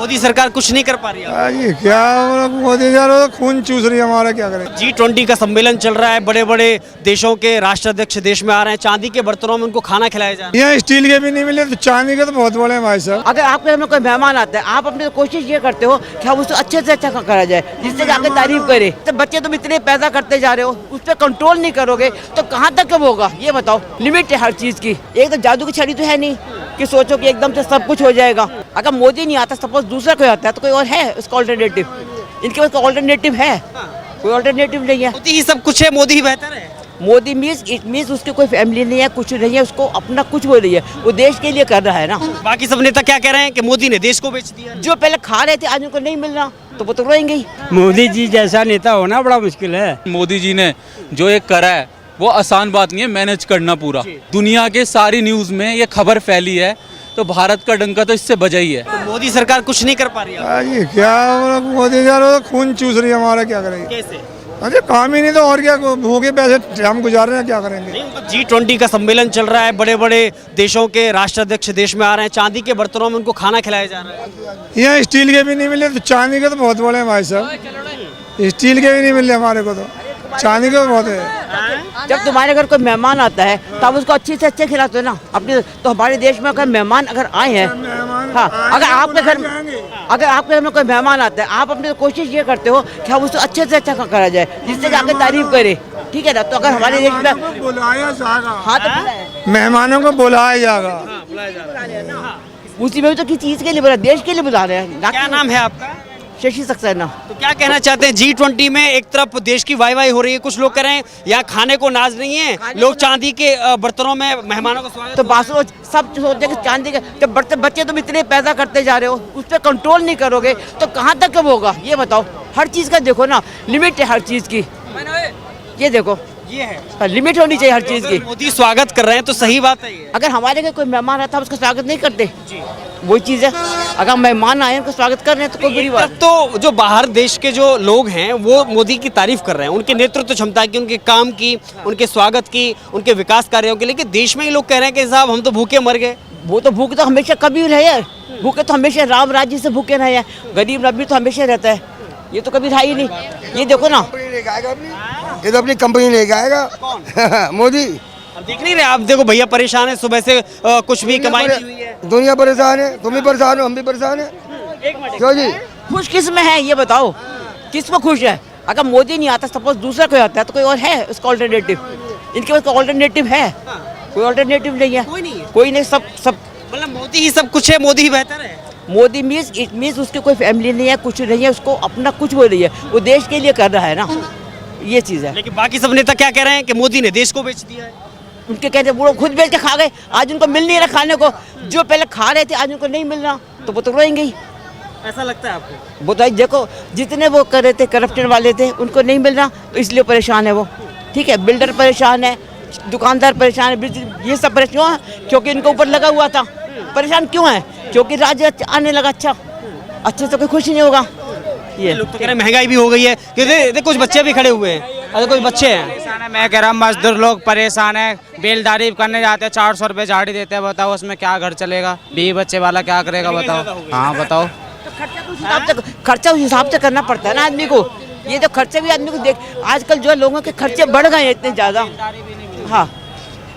मोदी सरकार कुछ नहीं कर पा रही है। ये क्या मोदी यार वो तो खून चूस रही है हमारा, क्या करें। G20 का सम्मेलन चल रहा है, बड़े बड़े देशों के राष्ट्राध्यक्ष देश में आ रहे हैं, चांदी के बर्तनों में उनको खाना खिलाया जा रहा है। यहाँ स्टील के भी नहीं मिले तो चांदी के तो बहुत बड़े हैं भाई साहब। अगर आपके घर में कोई मेहमान आता है, आप अपनी कोशिश ये करते हो कि हम उसको अच्छे से अच्छा करा जाए, जिससे कि आगे तारीफ करे। तो बच्चे तुम इतने पैदा करते जा रहे हो, उस पर कंट्रोल नहीं करोगे तो कहाँ तक कब होगा ये बताओ। लिमिट है हर चीज की। एक तो जादू की छड़ी तो है नहीं कि सोचो कि एकदम से सब कुछ हो जाएगा। अगर मोदी नहीं आता, सपोज दूसरा कोई आता है, तो कोई और है उसका ऑल्टरनेटिव। इनके पास कोई ऑल्टरनेटिव है? कोई ऑल्टरनेटिव नहीं है। मोदी ही सब कुछ है, मोदी ही बेहतर है। मोदी मीन्स उसकी कोई फैमिली नहीं है, कुछ नहीं है, उसको अपना कुछ वो नहीं है, वो देश के लिए कर रहा है ना। बाकी सब नेता क्या कह रहे हैं कि मोदी ने देश को बेच दिया। जो पहले खा रहे थे आज उनको नहीं मिल रहा तो वो तो रोएंगे ही। मोदी जी जैसा नेता होना बड़ा मुश्किल है। मोदी जी ने जो ये करा है वो आसान बात नहीं है मैनेज करना पूरा। दुनिया के सारी न्यूज में ये खबर फैली है, तो भारत का डंका तो इससे बजा ही है। तो मोदी सरकार कुछ नहीं कर पा रही है। ये क्या मोदी यार वो तो खून चूस रही है हमारा, क्या करेंगे। कैसे? अरे काम ही नहीं तो और क्या, भूखे पैसे हम गुजार रहे हैं, क्या करेंगे। G20 का सम्मेलन चल रहा है, बड़े बड़े देशों के राष्ट्राध्यक्ष देश में आ रहे हैं, चांदी के बर्तनों में उनको खाना खिलाया जा रहा है। यहाँ स्टील के भी नहीं मिले तो चांदी के तो बहुत बड़े हैं भाई साहब। स्टील के भी नहीं मिले हमारे को, तो चांदी के बहुत है। जब तुम्हारे घर कोई मेहमान आता है तब उसको अच्छे से अच्छे खिलाते हो ना अपने। तो हमारे देश में अगर मेहमान अगर आए हैं, हाँ, अगर आपके घर में कोई मेहमान आता है, आप अपनी कोशिश ये करते हो कि हम उसको अच्छे से अच्छा करा जाए, जिससे कि आगे तारीफ करे, ठीक है ना। तो अगर हमारे देश में बुलाया जाएगा, हाँ तो मेहमानों को बुलाया जाएगा। उसी में भी तो किस चीज के लिए बुला, देश के लिए बुला रहे हैं। क्या नाम है आपका? शशि सक्सेना। तो क्या कहना चाहते हैं? G20 में एक तरफ देश की वाई हो रही है, कुछ लोग कह रहे हैं यहाँ खाने को नाज नहीं है, लोग चांदी के बर्तनों में मेहमानों का स्वागत। तो बासो सब सोचते कि चांदी के जब बच्चे तुम इतने पैदा करते जा रहे हो, उस पर कंट्रोल नहीं करोगे तो कहाँ तक कब होगा ये बताओ। हर चीज का देखो ना, लिमिट है हर चीज की। ये देखो, ये है लिमिट होनी चाहिए हर चीज की। मोदी स्वागत कर रहे हैं तो सही बात है ये। अगर हमारे घर कोई मेहमान आता है उसका स्वागत नहीं करते, वही चीज है। अगर मेहमान आए उनका स्वागत कर रहे हैं तो कोई बुरी बात। तो जो बाहर देश के जो लोग हैं वो मोदी की तारीफ कर रहे हैं, उनके नेतृत्व क्षमता की, उनके काम की, उनके स्वागत की, उनके विकास कार्यों की। लेकिन देश में ही लोग कह रहे हैं कि साहब हम तो भूखे मर गए। वो तो भूखे तो हमेशा कभी रहे हैं, भूखे तो हमेशा राम राज्य से भूखे रहे हैं। गरीब नबी तो हमेशा रहता है, ये तो कभी था ही नहीं। ये देखो ना, ये तो अपनी कंपनी लेके आएगा मोदी। अब देख नहीं रहे आप? देखो भैया परेशान है, सुबह से कुछ भी कमाई नहीं हुई है। दुनिया परेशान है, तुम भी परेशान हो, हम भी परेशान है। क्यों जी? खुश किस में है ये बताओ, किस में खुश है? अगर मोदी नहीं आता, सपोज दूसरा कोई आता है, तो कोई और है उसका ऑल्टरनेटिव। इनके पास कोई ऑल्टरनेटिव है? कोई ऑल्टरनेटिव नहीं है। कोई नहीं है। कोई नहीं, सब मतलब मोदी ही सब कुछ है, मोदी ही बेहतर है। मोदी मीन्स उसकी कोई फैमिली नहीं है, कुछ नहीं है, उसको अपना कुछ वो नहीं है, वो देश के लिए कर रहा है ना। ये चीज़ है। लेकिन बाकी सब नेता क्या कह रहे हैं कि मोदी ने देश को बेच दिया है। उनके कहते वो खुद बेच के खा गए, आज उनको मिल नहीं रहा खाने को। जो पहले खा रहे थे आज उनको नहीं मिल रहा तो वो तो रोएंगे ही। ऐसा लगता है आपको? वो तो देखो, जितने वो कर रहे थे करप्शन वाले थे उनको नहीं मिल रहा तो इसलिए परेशान है वो, ठीक है। बिल्डर परेशान है, दुकानदार परेशान है, ये सब परेशान है क्योंकि इनके ऊपर लगा हुआ था। परेशाान क्यों है? क्योंकि राज्य आने लगा अच्छे से कोई खुश नहीं होगा। ये लोग तो कह रहे हैं महंगाई भी हो गई है, कि कुछ बच्चे भी खड़े हुए हैं। अरे कुछ बच्चे हैं, मैं कह रहा हूँ मजदूर लोग परेशान है, बेलदारी करने जाते हैं, 400 रुपये झाड़ी देते हैं। बताओ उसमें क्या घर चलेगा? 20 बच्चे वाला क्या करेगा बताओ? हाँ बताओ। खर्चा उस हिसाब से करना पड़ता है ना आदमी को। ये तो खर्चे भी आदमी को देख, आजकल जो लोगों के खर्चे बढ़ गए हैं इतने ज्यादा। हाँ,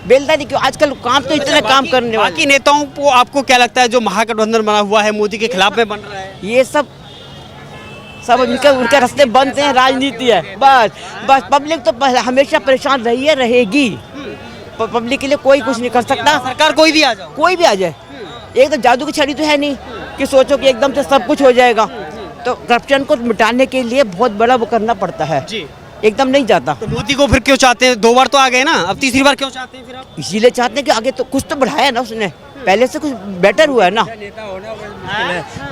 बेलदारी क्यों? आजकल काम तो इतने काम करने वाले। बाकी नेताओं को आपको क्या लगता है जो महागठबंधन बना हुआ है मोदी के खिलाफ में बन रहा है? ये सब उनके रास्ते बनते हैं, राजनीति है बस। पब्लिक तो हमेशा परेशान रही है, रहेगी। पब्लिक के लिए कोई कुछ नहीं कर सकता। सरकार कोई भी आ जाए, कोई भी आ जाए। एक तो जादू की छड़ी तो है नहीं कि सोचो कि एकदम से सब कुछ हो जाएगा। तो करप्शन को मिटाने के लिए बहुत बड़ा वो करना पड़ता है जी। एकदम नहीं जाता। तो मोदी को फिर क्यों चाहते हैं? 2 बार तो आ गए ना, अब तीसरी बार क्यों चाहते हैं फिर आप? इसीलिए चाहते हैं कि आगे तो कुछ तो बढ़ाया ना उसने, पहले से कुछ बेटर हुआ है ना।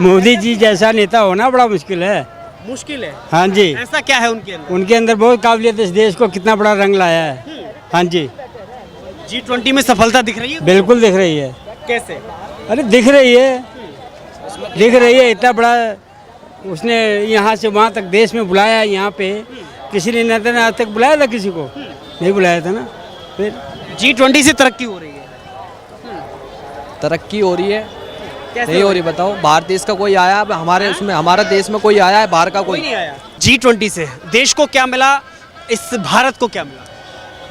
मोदी जी जैसा नेता होना बड़ा मुश्किल है। मुश्किल है? हाँ जी। ऐसा क्या है उनके अंदर? उनके अंदर बहुत काबिलियत है, इस देश को कितना बड़ा रंग लाया है। हाँ जी। G20 में सफलता दिख रही है? बिल्कुल दिख रही है। कैसे? अरे दिख रही है, इतना बड़ा उसने यहाँ से वहाँ तक देश में बुलाया। यहाँ पे किसी ने नेता ने आज तक बुलाया था? किसी को नहीं बुलाया था ना। फिर G20 से तरक्की हो रही है। तरक्की हो रही है। नहीं हो रही, बताओ। बाहर देश का कोई आया, अब हमारे उसमें हमारा देश में कोई आया है बाहर का कोई? नहीं आया। G20 से देश को क्या मिला, इस भारत को क्या मिला?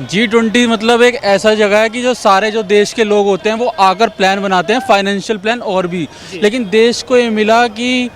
G20 मतलब एक ऐसा जगह है कि जो सारे जो देश के लोग होते हैं वो आकर प्लान बनाते हैं, फाइनेंशियल प्लान और भी। लेकिन देश को ये मिला कि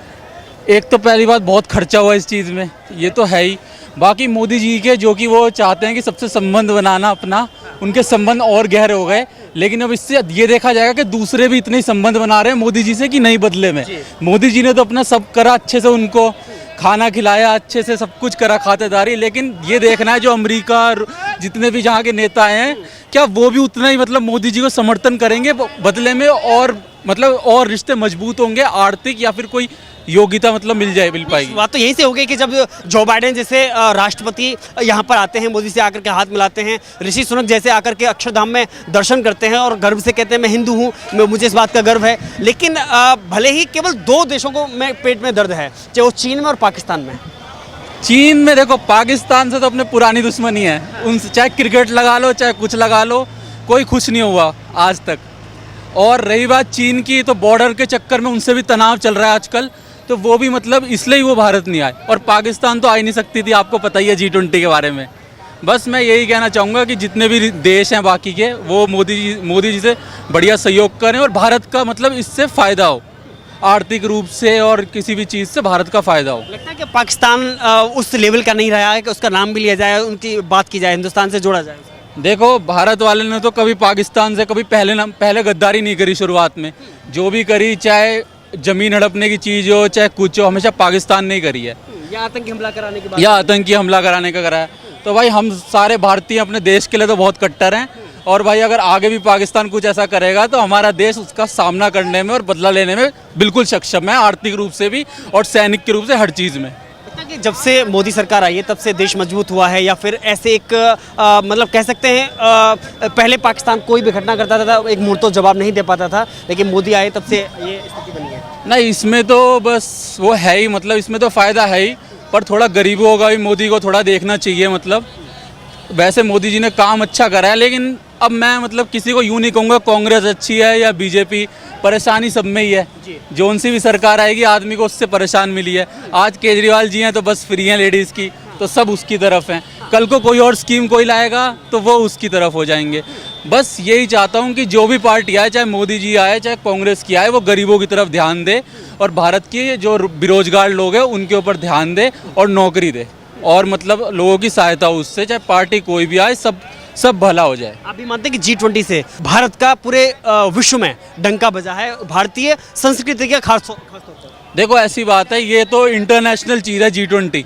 एक तो पहली बात बहुत खर्चा हुआ इस चीज़ में, ये तो है ही। बाकी मोदी जी के जो कि वो चाहते हैं कि सबसे संबंध बनाना अपना, उनके संबंध और गहरे हो गए। लेकिन अब इससे ये देखा जाएगा कि दूसरे भी इतने ही संबंध बना रहे हैं मोदी जी से कि नहीं बदले में। मोदी जी ने तो अपना सब करा अच्छे से, उनको खाना खिलाया अच्छे से, सब कुछ करा, खातेदारी। लेकिन ये देखना है जो अमेरिका जितने भी जहाँ के नेता हैं, क्या वो भी उतना ही मतलब मोदी जी को समर्थन करेंगे बदले में, और मतलब और रिश्ते मजबूत होंगे, आर्थिक या फिर कोई योग्यता मतलब मिल पाएगी। बात तो यहीं से हो गई कि जब जो बाइडेन जैसे राष्ट्रपति यहाँ पर आते हैं, मोदी से आकर के हाथ मिलाते हैं, ऋषि सुनक जैसे आकर के अक्षरधाम में दर्शन करते हैं और गर्व से कहते हैं मैं हिंदू हूँ, मुझे इस बात का गर्व है। लेकिन भले ही केवल 2 देशों को में पेट में दर्द है, चाहे वो चीन में और पाकिस्तान में। चीन में देखो, पाकिस्तान से तो अपने पुरानी दुश्मनी है, उनसे चाहे क्रिकेट लगा लो चाहे कुछ लगा लो, कोई खुश नहीं हुआ आज तक। और रही बात चीन की, तो बॉर्डर के चक्कर में उनसे भी तनाव चल रहा है आजकल, तो वो भी मतलब इसलिए वो भारत नहीं आए। और पाकिस्तान तो आ ही नहीं सकती थी, आपको पता ही है G20 के बारे में। बस मैं यही कहना चाहूँगा कि जितने भी देश हैं बाकी के, वो मोदी जी से बढ़िया सहयोग करें और भारत का मतलब इससे फ़ायदा हो, आर्थिक रूप से और किसी भी चीज़ से भारत का फ़ायदा हो। लगता है कि पाकिस्तान उस लेवल का नहीं रहा है कि उसका नाम भी लिया जाए, उनकी बात की जाए, हिंदुस्तान से जोड़ा जाए। देखो, भारत वाले ने तो कभी पाकिस्तान से कभी पहले गद्दारी नहीं करी शुरुआत में। जो भी करी, चाहे ज़मीन हड़पने की चीज़ हो चाहे कुछ हो, हमेशा पाकिस्तान ने ही करी है। या आतंकी हमला कराने की बात, या आतंकी हमला कराने का करा है। तो भाई हम सारे भारतीय अपने देश के लिए तो बहुत कट्टर हैं, और भाई अगर आगे भी पाकिस्तान कुछ ऐसा करेगा तो हमारा देश उसका सामना करने में और बदला लेने में बिल्कुल सक्षम है, आर्थिक रूप से भी और सैनिक के रूप से, हर चीज़ में। कि जब से मोदी सरकार आई है तब से देश मजबूत हुआ है, या फिर ऐसे एक मतलब कह सकते हैं पहले पाकिस्तान कोई भी घटना करता था एक मुंह तो जवाब नहीं दे पाता था, लेकिन मोदी आए तब से ये स्थिति बनी है? नहीं, इसमें तो बस वो है ही, मतलब इसमें तो फ़ायदा है ही, पर थोड़ा गरीबों का भी मोदी को थोड़ा देखना चाहिए। मतलब वैसे मोदी जी ने काम अच्छा करा है, लेकिन अब मैं मतलब किसी को यूँ नहीं कहूँगा कांग्रेस अच्छी है या बीजेपी, परेशानी सब में ही है। जो उनसी भी सरकार आएगी आदमी को उससे परेशान मिली है। आज केजरीवाल जी हैं तो बस फ्री हैं लेडीज़ की, तो सब उसकी तरफ हैं। कल को कोई और स्कीम कोई लाएगा तो वो उसकी तरफ हो जाएंगे। बस यही चाहता हूँ कि जो भी पार्टी आए, चाहे मोदी जी आए चाहे कांग्रेस की आए, वो गरीबों की तरफ ध्यान दे और भारत के जो बेरोजगार लोग हैं उनके ऊपर ध्यान दे और नौकरी दे, और मतलब लोगों की सहायता हो उससे, चाहे पार्टी कोई भी आए, सब भला हो जाए। आप भी मानते हैं कि G20 से भारत का पूरे विश्व में डंका बजा है, भारतीय संस्कृति का खास तौर पर? देखो, ऐसी बात है, ये तो इंटरनेशनल चीज़ है G20,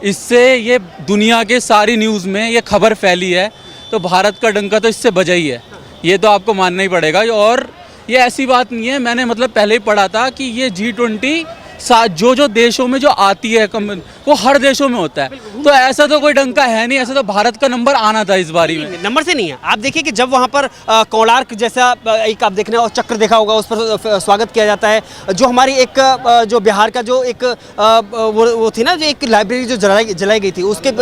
इससे ये दुनिया के सारी न्यूज़ में ये खबर फैली है, तो भारत का डंका तो इससे बजा ही है, ये तो आपको मानना ही पड़ेगा। और ये ऐसी बात नहीं है, मैंने मतलब पहले ही पढ़ा था कि ये G20 जो देशों में जो आती है वो हर देशों में होता है, तो ऐसा तो कोई डंका है नहीं, ऐसा तो भारत का नंबर आना था इस बारी में। नंबर से नहीं है, आप देखिए कि जब वहाँ पर कोणार्क जैसा एक आप देखने और चक्र देखा होगा, उस पर स्वागत किया जाता है। जो हमारी एक जो बिहार का जो एक वो थी ना, जो एक लाइब्रेरी जो जलाई गई थी, उसके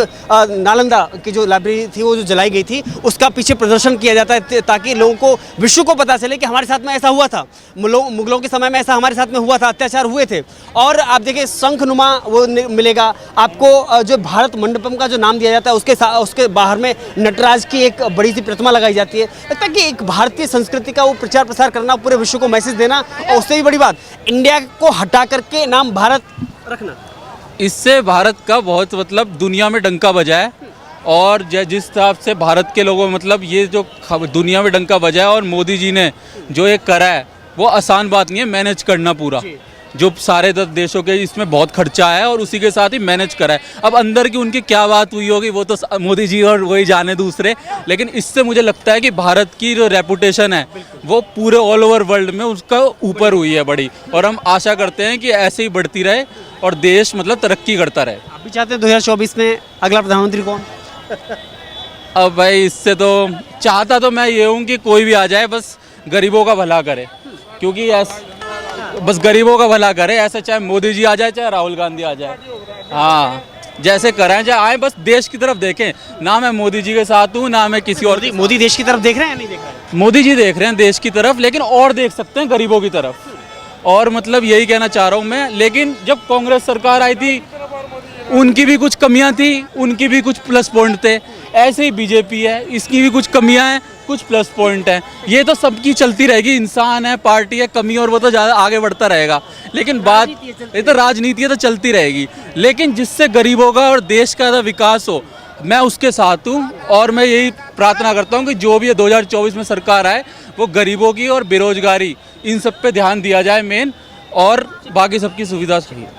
नालंदा की जो लाइब्रेरी थी वो जो जलाई गई थी, उसका पीछे प्रदर्शन किया जाता है ताकि लोगों को, विश्व को पता चले कि हमारे साथ में ऐसा हुआ था, मुगलों के समय में ऐसा हमारे साथ में हुआ था, अत्याचार हुए थे। और आप देखिए शंखनुमा वो मिलेगा आपको, जो भारत मंडपम का जो नाम दिया जाता है उसके बाहर में नटराज की एक बड़ी सी प्रतिमा लगाई जाती है। लगता है कि एक भारतीय संस्कृति का वो प्रचार प्रसार करना, पूरे विश्व को मैसेज देना, और उससे भी बड़ी बात इंडिया को हटा करके नाम भारत रखना, इससे भारत का बहुत मतलब दुनिया में डंका बजा है। और जिस हिसाब से भारत के लोगों मतलब ये जो दुनिया में डंका बजा है, और मोदी जी ने जो ये करा है वो आसान बात नहीं है मैनेज करना पूरा, जो सारे 10 देशों के इसमें बहुत खर्चा है और उसी के साथ ही मैनेज करा है। अब अंदर की उनकी क्या बात हुई होगी वो तो मोदी जी और वही जाने दूसरे, लेकिन इससे मुझे लगता है कि भारत की जो रेपुटेशन है वो पूरे ऑल ओवर वर्ल्ड में उसका ऊपर हुई है बड़ी, और हम आशा करते हैं कि ऐसे ही बढ़ती रहे और देश मतलब तरक्की करता रहे। आप भी चाहते हैं 2024 में अगला प्रधानमंत्री कौन? अब भाई इससे तो चाहता तो मैं ये हूँ कि कोई भी आ जाए, बस गरीबों का भला करे, क्योंकि बस गरीबों का भला करे, ऐसा चाहे मोदी जी आ जाए चाहे राहुल गांधी आ जाए, हाँ जैसे कराएं चाहे आए, बस देश की तरफ देखें। ना मैं मोदी जी के साथ हूँ ना मैं किसी और। मोदी देश की तरफ देख रहे हैं या नहीं देख रहे हैं? मोदी जी देख रहे हैं देश की तरफ, लेकिन और देख सकते हैं गरीबों की तरफ, और मतलब यही कहना चाह रहा हूँ मैं। लेकिन जब कांग्रेस सरकार आई थी उनकी भी कुछ कमियां थी, उनकी भी कुछ प्लस पॉइंट थे। ऐसे ही बीजेपी है, इसकी भी कुछ कमियां हैं, कुछ प्लस पॉइंट हैं। ये तो सबकी चलती रहेगी, इंसान है, पार्टी है, कमी और वो तो ज़्यादा आगे बढ़ता रहेगा। लेकिन बात ये तो राजनीति है, तो चलती रहेगी। लेकिन जिससे गरीबों का और देश का विकास हो, मैं उसके साथ हूँ। और मैं यही प्रार्थना करता हूँ कि जो भी 2024 में सरकार आए वो गरीबों की और बेरोजगारी इन सब पे ध्यान दिया जाए मेन, और बाकी सबकी सुविधा सही है।